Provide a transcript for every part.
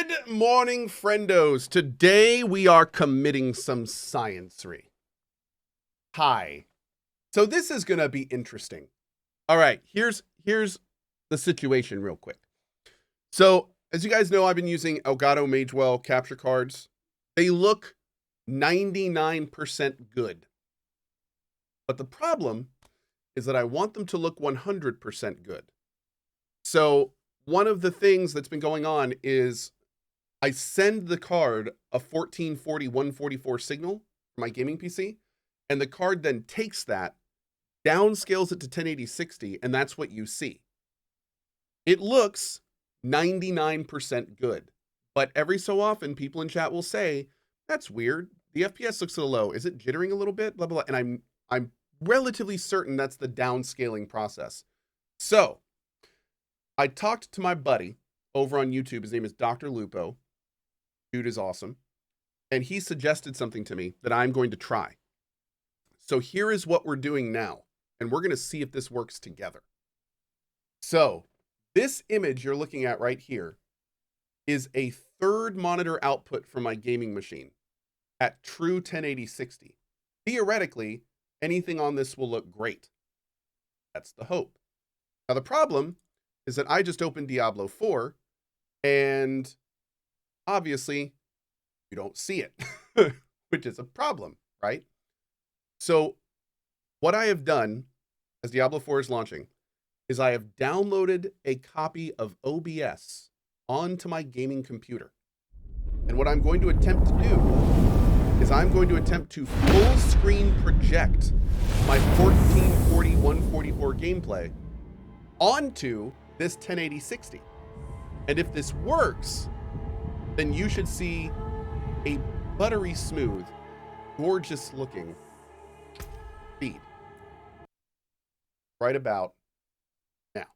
Good morning, friendos. Today we are committing some sciencery. Hi. So this is gonna be interesting. All right, here's the situation real quick. So as you guys know, I've been using Elgato Magewell capture cards. They look 99% good. But the problem is that I want them to look 100% good. So one of the things that's been going on is I send the card a 1440 144 signal for my gaming PC, and the card then takes that, downscales it to 1080/60, and that's what you see. It looks 99% good, but every so often people in chat will say, that's weird. The FPS looks a little low. Is it jittering a little bit? Blah, blah, blah. And I'm relatively certain that's the downscaling process. So I talked to my buddy over on YouTube. His name is Dr. Lupo. Dude is awesome. And he suggested something to me that I'm going to try. So here is what we're doing now. And we're going to see if this works together. So this image you're looking at right here is a third monitor output from my gaming machine at true 1080/60. Theoretically, anything on this will look great. That's the hope. Now the problem is that I just opened Diablo 4 and obviously you don't see it, which is a problem, right? So what I have done as Diablo 4 is launching is I have downloaded a copy of OBS onto my gaming computer. And what I'm going to attempt to do is I'm going to attempt to full screen project my 1440 144 gameplay onto this 1080/60. And if this works, then you should see a buttery smooth, gorgeous looking feed right about now.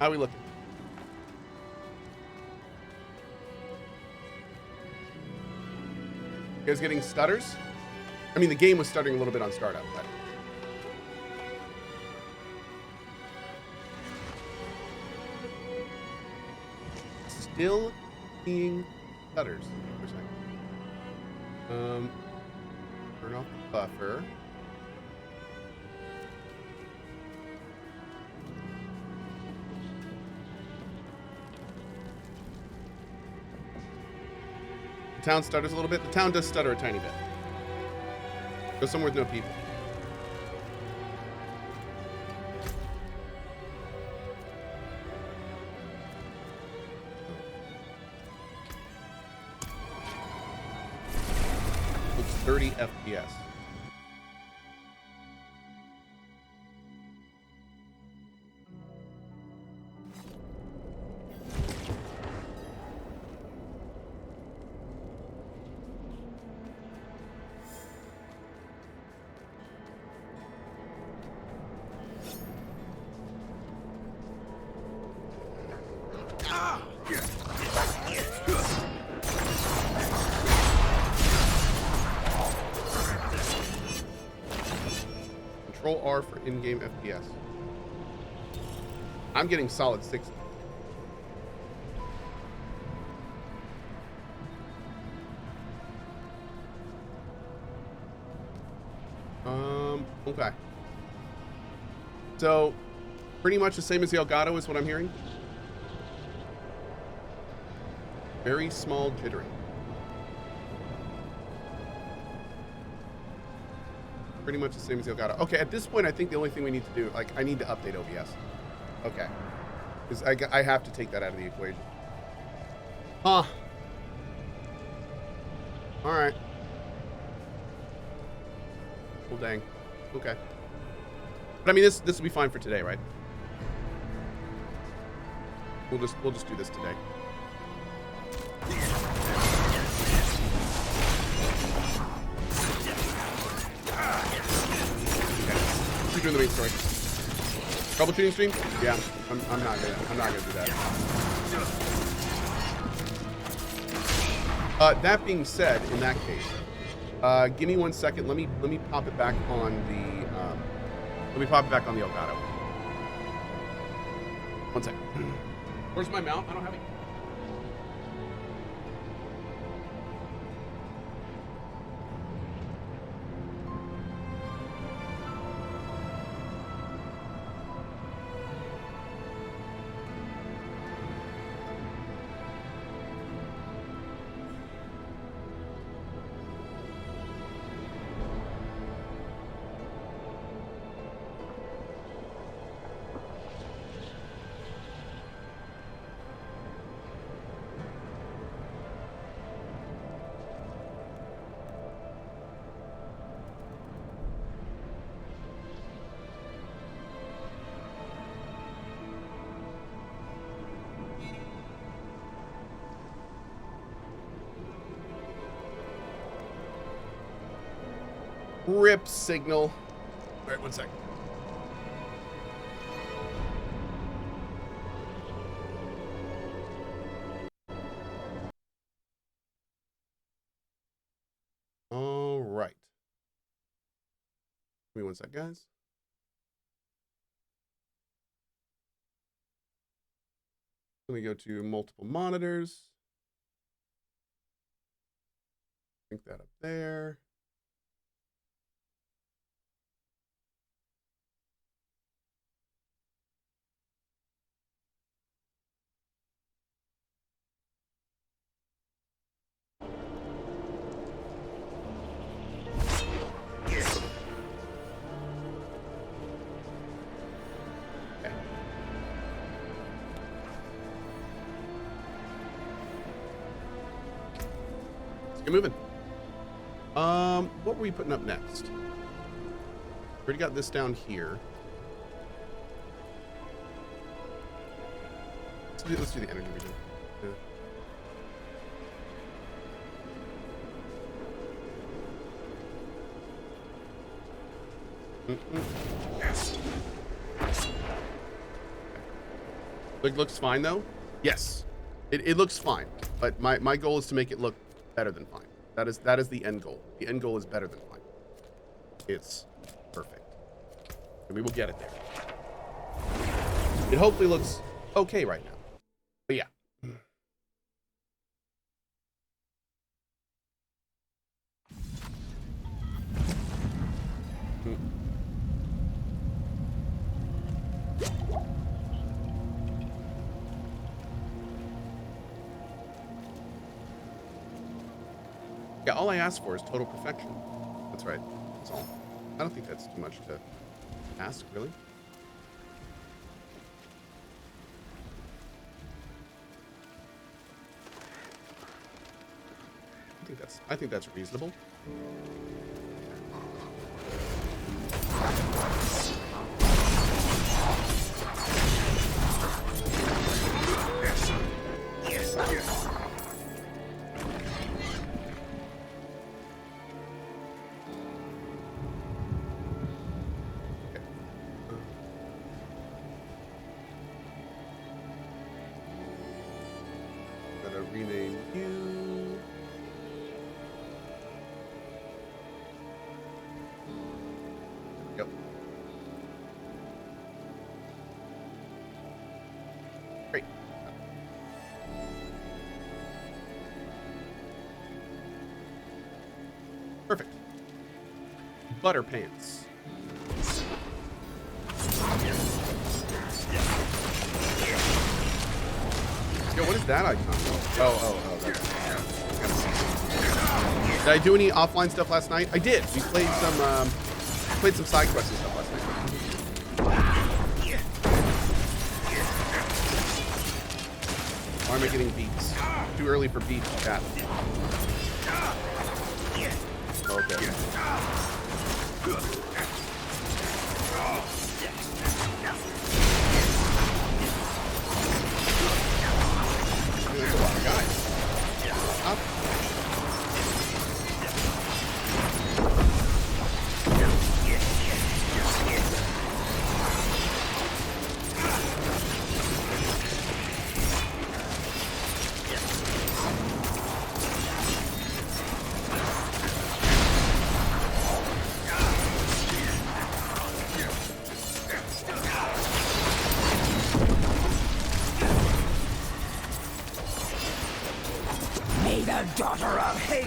How are we looking? You guys getting stutters? I mean, the game was stuttering a little bit on startup, but still seeing stutters for a second. Turn off the buffer. The town stutters a little bit. The town does stutter a tiny bit. Go somewhere with no people. Looks 30 FPS. Control R for in-game FPS. I'm getting solid 60. Okay. So, pretty much the same as the Elgato is what I'm hearing. Very small jittering. Pretty much the same as the Elgato. Okay, at this point, I think the only thing we need to do, like, I need to update OBS. Okay. Because I have to take that out of the equation. Huh. All right. Well, dang. Okay. But I mean, this will be fine for today, right? We'll just do this today. keep doing the main story. Troubleshooting stream? Yeah, I'm not gonna do that. That being said, in that case, give me 1 second. Let me pop it back on the Elgato. 1 second. Where's my mount? I don't have it. Rip signal. All right, 1 second. All right. Give me 1 sec, guys. Let me go to multiple monitors. Link that up there. Get moving. What were we putting up next? Already got this down here. Let's do the energy region. Yeah. Yes. Looks fine though. Yes, it looks fine. But my goal is to make it look better than fine. That is the end goal. The end goal is better than fine. It's perfect. And we will get it there. It hopefully looks okay right now. But yeah. Yeah, all I ask for is total perfection. That's right. That's all. I don't think that's too much to ask, really. I think that's reasonable. Rename you. Yep. Great. Perfect. Butter pants. Yo, what is that icon? Oh, that's... Did I do any offline stuff last night? I did. We played some side quests and stuff last night. Why am I getting beats? Too early for beats, chat. Okay. That's a lot of guys. Up.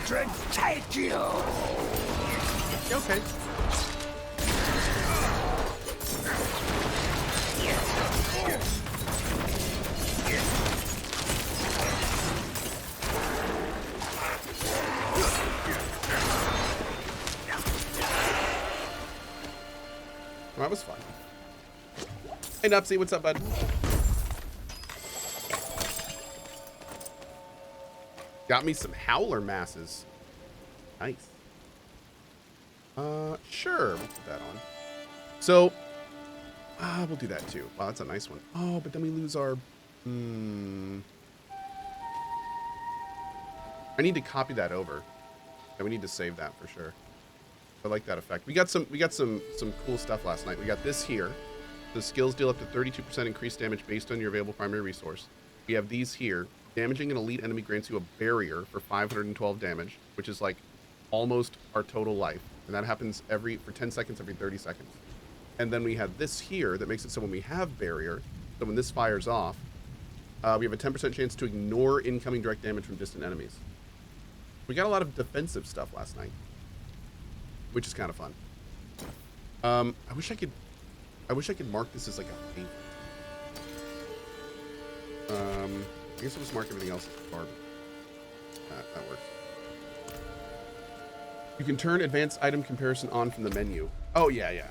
children take you! Okay. Well, that was fun. Hey, Nupsy, what's up, bud? Got me some howler masses. Nice. Sure, we'll put that on. So, we'll do that too. Wow, that's a nice one. Oh, but then we lose our... I need to copy that over. And we need to save that for sure. I like that effect. We got some cool stuff last night. We got this here. The skills deal up to 32% increased damage based on your available primary resource. We have these here. Damaging an elite enemy grants you a barrier for 512 damage, which is like almost our total life. And that happens for 10 seconds every 30 seconds. And then we have this here that makes it so when we have barrier, so when this fires off, we have a 10% chance to ignore incoming direct damage from distant enemies. We got a lot of defensive stuff last night, which is kind of fun. I wish I could mark this as like a favorite. I guess I'll just mark everything else as garbage. That works. You can turn advanced item comparison on from the menu. Oh, yeah, yeah.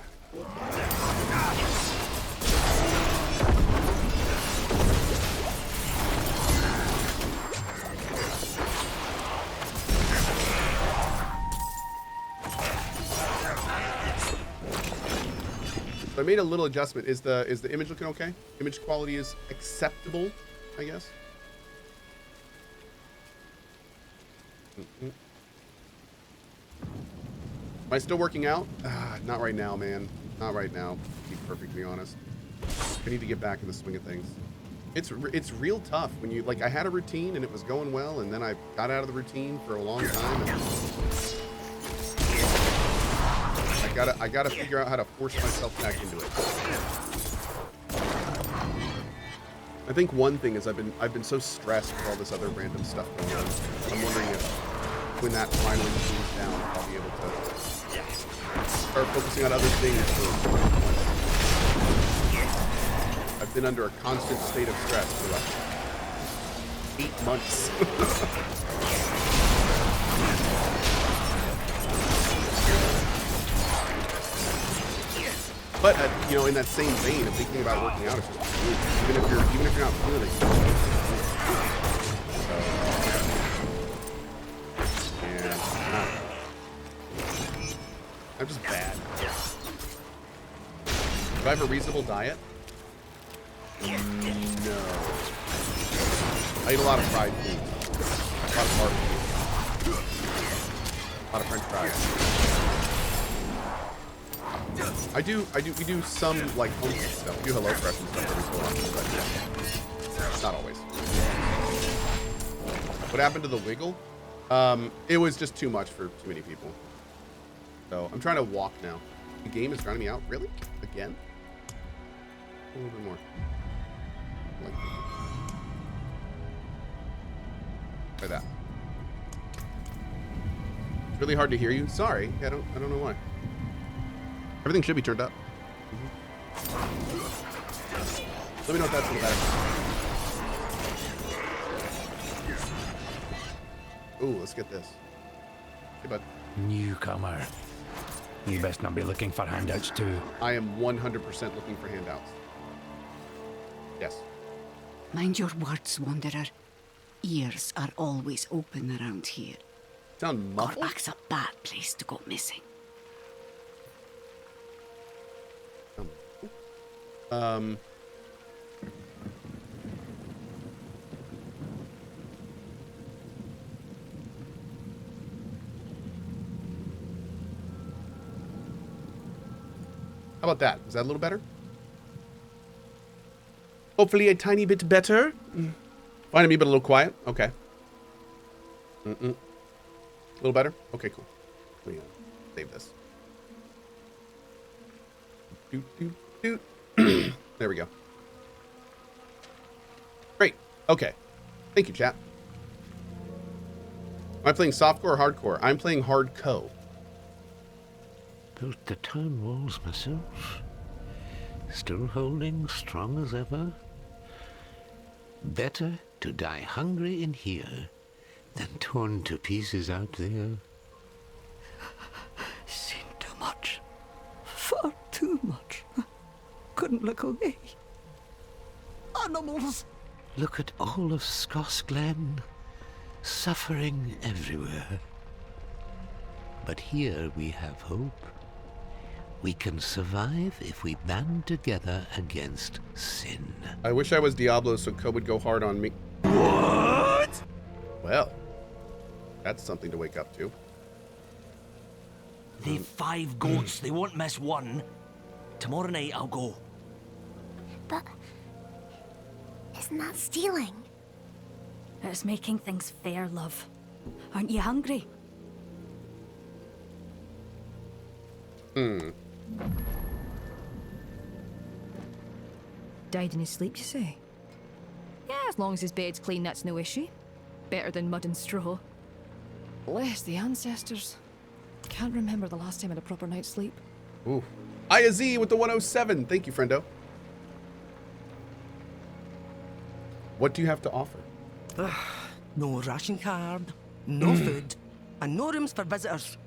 So I made a little adjustment. Is the image looking okay? Image quality is acceptable, I guess. Am I still working out? Not right now, man. Not right now, to be perfectly honest. I need to get back in the swing of things. It's real tough when you, like, I had a routine and it was going well, and then I got out of the routine for a long time. And I gotta figure out how to force myself back into it. I think one thing is I've been so stressed with all this other random stuff going on. I'm wondering if when that finally cools down, I'll be able to start focusing on other things for once. I've been under a constant state of stress for like 8 months. But you know, in that same vein of thinking about working out, it's just good. Even if you're not feeling it. I'm just bad. Do I have a reasonable diet? No. I eat a lot of fried food. A lot of barbecue. A lot of French fries. We do some like homemade stuff. We do HelloFresh and stuff every so often, but not always. What happened to the wiggle? It was just too much for too many people. So I'm trying to walk now. The game is drowning me out. Really? Again? A little bit more. Like that. It's really hard to hear you. Sorry. I don't know why. Everything should be turned up. Let me know if that's a little better. Ooh, let's get this. Hey, bud. Newcomer. You best not be looking for handouts too. I am 100% looking for handouts. Yes. Mind your words, Wanderer. Ears are always open around here. Sound muffled? Gorbak's a bad place to go missing. How about that? Is that a little better? Hopefully a tiny bit better. Finding me, but a little quiet. Okay. A little better? Okay, cool. Let me save this. There we go. Great. Okay. Thank you, chat. Am I playing softcore or hardcore? I'm playing hard Cohh. Built the town walls myself. Still holding strong as ever. Better to die hungry in here than torn to pieces out there. Seen too much. Far too much. Couldn't look away. Animals! Look at all of Scoss Glen. Suffering everywhere. But here we have hope. We can survive if we band together against sin. I wish I was Diablo so Cohh would go hard on me. What? Well, that's something to wake up to. They've 5 goats. They won't miss one. Tomorrow night I'll go. But isn't that stealing? It's making things fair, love. Aren't you hungry? Died in his sleep, you say? Yeah, as long as his bed's clean, that's no issue. Better than mud and straw. Bless the ancestors. Can't remember the last time I had a proper night's sleep. Ooh. IAZ with the 107. Thank you, friendo. What do you have to offer? No ration card, no food, and no rooms for visitors.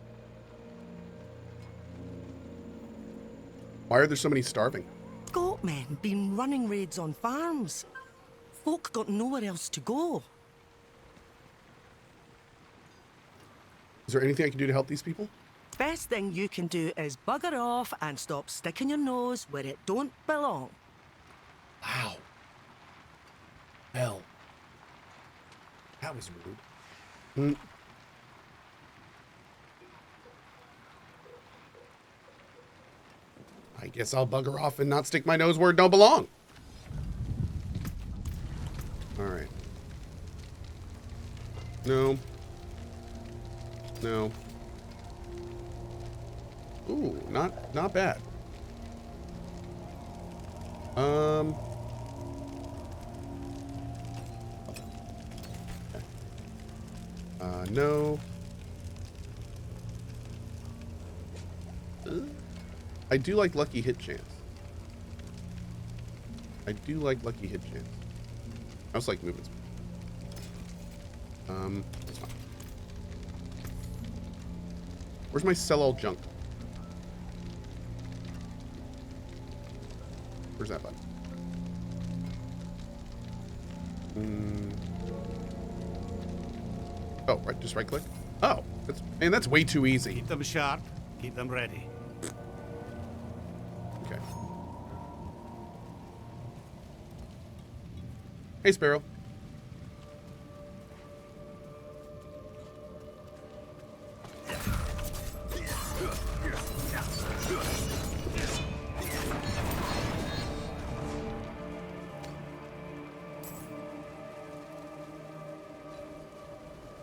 Why are there so many starving? Goat men been running raids on farms. Folk got nowhere else to go. Is there anything I can do to help these people? Best thing you can do is bugger off and stop sticking your nose where it don't belong. Wow. Hell. That was rude. I guess I'll bugger off and not stick my nose where it don't belong. All right. No. No. Ooh, not bad. No. I do like lucky hit chance. I do like lucky hit chance. I also like movement speed. That's fine. Where's my sell all junk? Where's that button? Oh, right, just right click. Oh, that's way too easy. Keep them sharp. Keep them ready. Okay. Hey, Sparrow.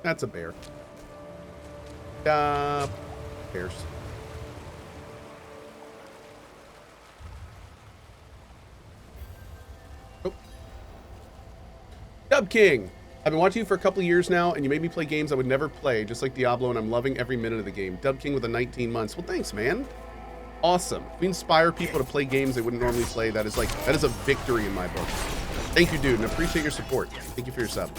That's a bear. Bears. Oh. Dub King. I've been watching you for a couple of years now, and you made me play games I would never play, just like Diablo, and I'm loving every minute of the game. Dub King with the 19 months. Well, thanks, man. Awesome. If we inspire people to play games they wouldn't normally play, that is a victory in my book. Thank you, dude, and I appreciate your support. Thank you for your sub.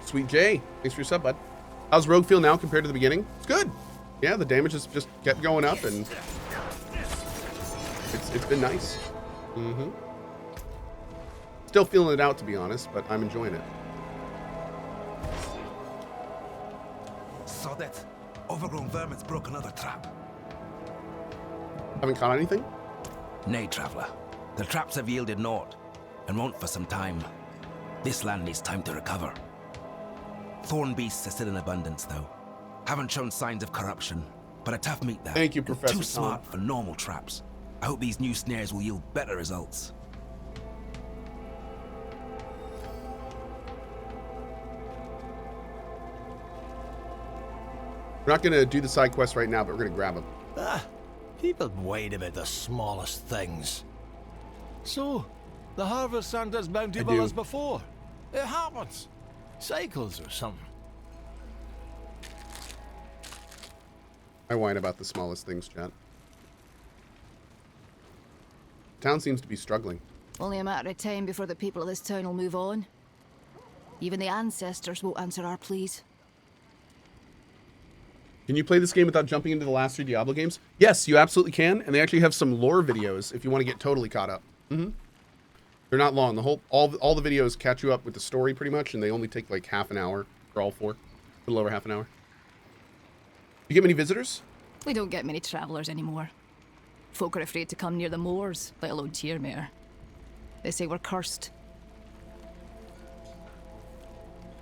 Sweet J, thanks for your sub, bud. How's Rogue feel now compared to the beginning? It's good. Yeah, the damage has just kept going up, and it's been nice. Still feeling it out, to be honest, but I'm enjoying it. Sod it. Overgrown vermin's broke another trap. Haven't caught anything? Nay, traveller. The traps have yielded naught, and won't for some time. This land needs time to recover. Thorn beasts are still in abundance, though. Haven't shown signs of corruption. but a tough meat that. Thank you, and Professor Too Tom. smart for normal traps. I hope these new snares will yield better results. We're not going to do the side quest right now, but we're going to grab them. People whine about the smallest things. So, the harvest aren't as bountiful as before. It happens. Cycles or something. I whine about the smallest things, chat. Town seems to be struggling. Only a matter of time before the people of this town will move on. Even the ancestors won't answer our pleas. Can you play this game without jumping into the last 3 Diablo games? Yes, you absolutely can, and they actually have some lore videos if you want to get totally caught up. They're not long. All the videos catch you up with the story pretty much, and they only take like half an hour for all 4. A little over half an hour. You get many visitors? We don't get many travelers anymore. Folk are afraid to come near the moors, let alone Tirmair. They say we're cursed.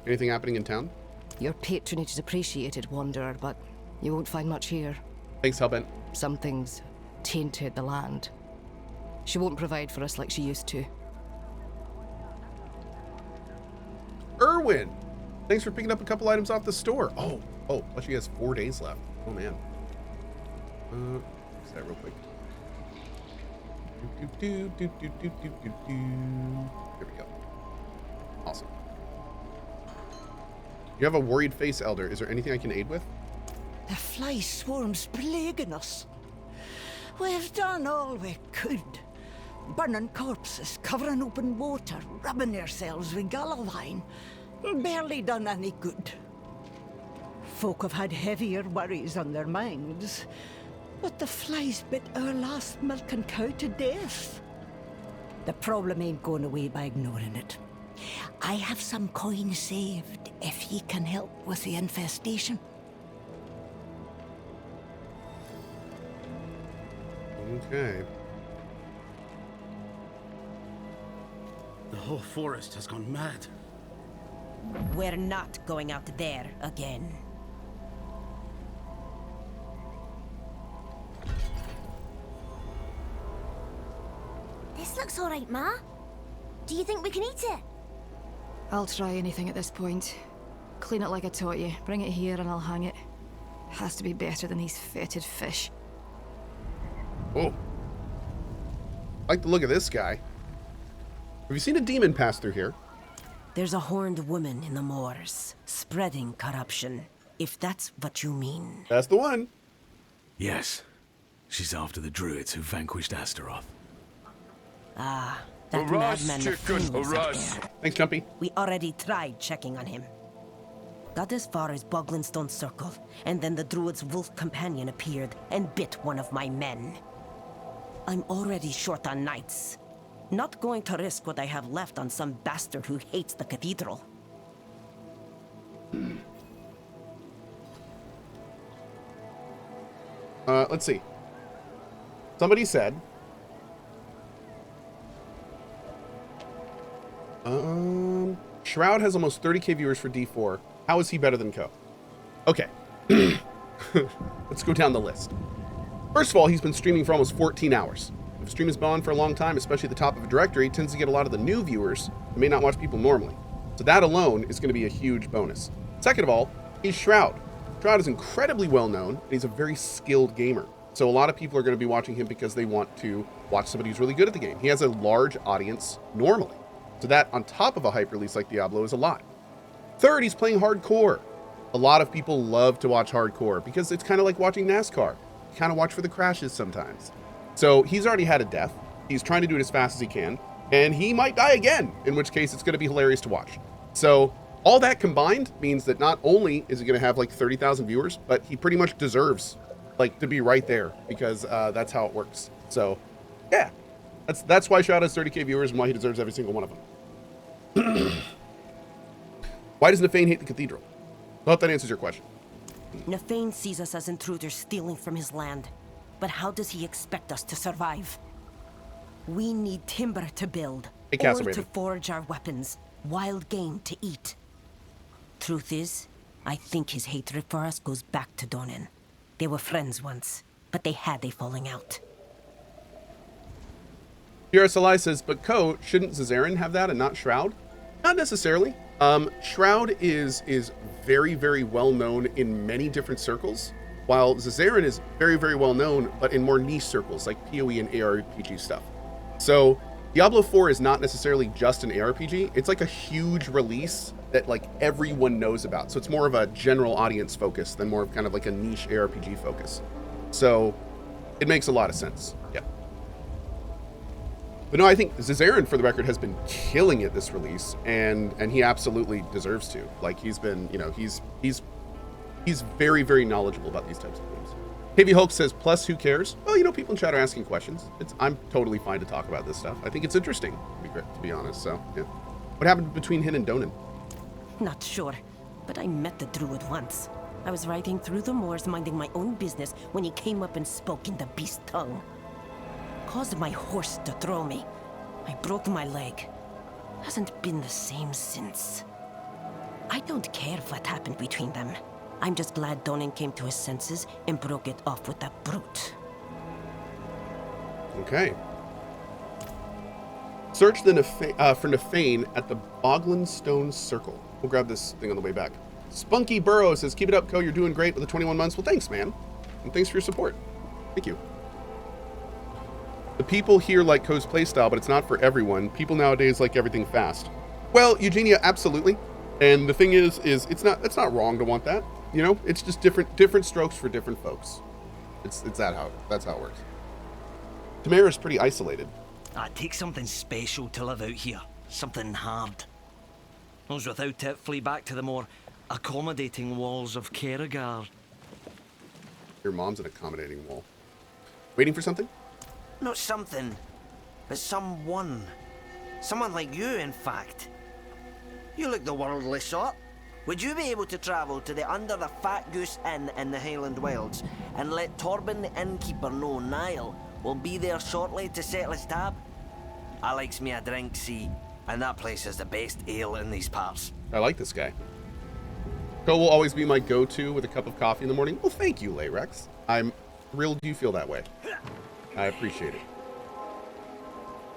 Anything happening in town? Your patronage is appreciated, Wanderer, but you won't find much here. Thanks, Hellbent. Something's tainted the land. She won't provide for us like she used to. Erwin! Thanks for picking up a couple items off the store. Oh, plus she has 4 days left. Oh, man. Fix that real quick. There we go. Awesome. You have a worried face, Elder. Is there anything I can aid with? The fly swarm's plaguing us. We've done all we could. Burning corpses, covering open water, rubbing ourselves with gallowine. Barely done any good. Folk have had heavier worries on their minds. But the flies bit our last milking cow to death. The problem ain't going away by ignoring it. I have some coin saved if ye can help with the infestation. Okay. The whole forest has gone mad. We're not going out there again. This looks alright, Ma. Do you think we can eat it? I'll try anything at this point. Clean it like I taught you. Bring it here and I'll hang it. Has to be better than these fetid fish. Oh. I like the look of this guy. Have you seen a demon pass through here? There's a horned woman in the moors, spreading corruption, if that's what you mean. That's the one. Yes. She's after the druids who vanquished Astaroth. Ah, that madman Nafin was up there. Thanks, Jumpy. We already tried checking on him. Got as far as Boglinstone Circle, and then the druid's wolf companion appeared and bit one of my men. I'm already short on knights. Not going to risk what I have left on some bastard who hates the cathedral. Let's see. Somebody said... Shroud has almost 30k viewers for D4. How is he better than Cohh? Okay. Let's go down the list. First of all, he's been streaming for almost 14 hours. If a stream has been on for a long time, especially at the top of a directory, it tends to get a lot of the new viewers who may not watch people normally. So that alone is going to be a huge bonus. Second of all, he's Shroud. Shroud is incredibly well known, and he's a very skilled gamer. So a lot of people are going to be watching him because they want to watch somebody who's really good at the game. He has a large audience normally. So that, on top of a hype release like Diablo, is a lot. Third, he's playing hardcore. A lot of people love to watch hardcore because it's kind of like watching NASCAR. You kind of watch for the crashes sometimes. So he's already had a death. He's trying to do it as fast as he can. And he might die again, in which case it's going to be hilarious to watch. So all that combined means that not only is he going to have like 30,000 viewers, but he pretty much deserves like to be right there because that's how it works. So yeah, that's why Shroud has 30k viewers and why he deserves every single one of them. Why does Nafane hate the cathedral? I hope that answers your question. Nafane sees us as intruders stealing from his land. But how does he expect us to survive? We need timber to build, ore to forge our weapons, wild game to eat. Truth is, I think his hatred for us goes back to Donan. They were friends once, but they had a falling out. PRSLI says, but Cohh, shouldn't Zazarin have that and not Shroud? Not necessarily. Shroud is very, very well known in many different circles, while Zazarin is very, very well known, but in more niche circles like PoE and ARPG stuff. So Diablo 4 is not necessarily just an ARPG. It's like a huge release that like everyone knows about. So it's more of a general audience focus than more of kind of like a niche ARPG focus. So it makes a lot of sense. Yeah. But no, I think Zazarin, for the record, has been killing it this release, and he absolutely deserves to. Like, he's been, you know, he's very, very knowledgeable about these types of games. Heavy Hulk says, plus who cares? Well, you know, people in chat are asking questions. I'm totally fine to talk about this stuff. I think it's interesting, to be honest. So, yeah. What happened between Hin and Donan? Not sure, but I met the druid once. I was riding through the moors minding my own business when he came up and spoke in the beast tongue. Caused my horse to throw me. I broke my leg. Hasn't been the same since. I don't care what happened between them. I'm just glad Donan came to his senses and broke it off with that brute. Okay. Search for Nefane at the Boglin Stone Circle. We'll grab this thing on the way back. Spunky Burrow says, keep it up, Cohh. You're doing great with the 21 months. Well, thanks, man. And thanks for your support. Thank you. The people here like Cohh's playstyle, but it's not for everyone. People nowadays like everything fast. Well, Eugenia, absolutely. And the thing is it's not wrong to want that. You know, it's just different strokes for different folks. That's how it works. Tirmair is pretty isolated. It takes something special to live out here. Something hard. Those without it flee back to the more accommodating walls of Kerrigar. Your mom's an accommodating wall. Waiting for something? Not something, but someone. Someone like you, in fact. You look the worldly sort. Would you be able to travel to the Under the Fat Goose Inn in the Highland Wilds and let Torben the innkeeper know Niall will be there shortly to settle his tab? I likes me a drink, see, and that place has the best ale in these parts. I like this guy. Cohh will always be my go-to with a cup of coffee in the morning. Well, thank you, Layrex. I'm thrilled you feel that way. I appreciate it.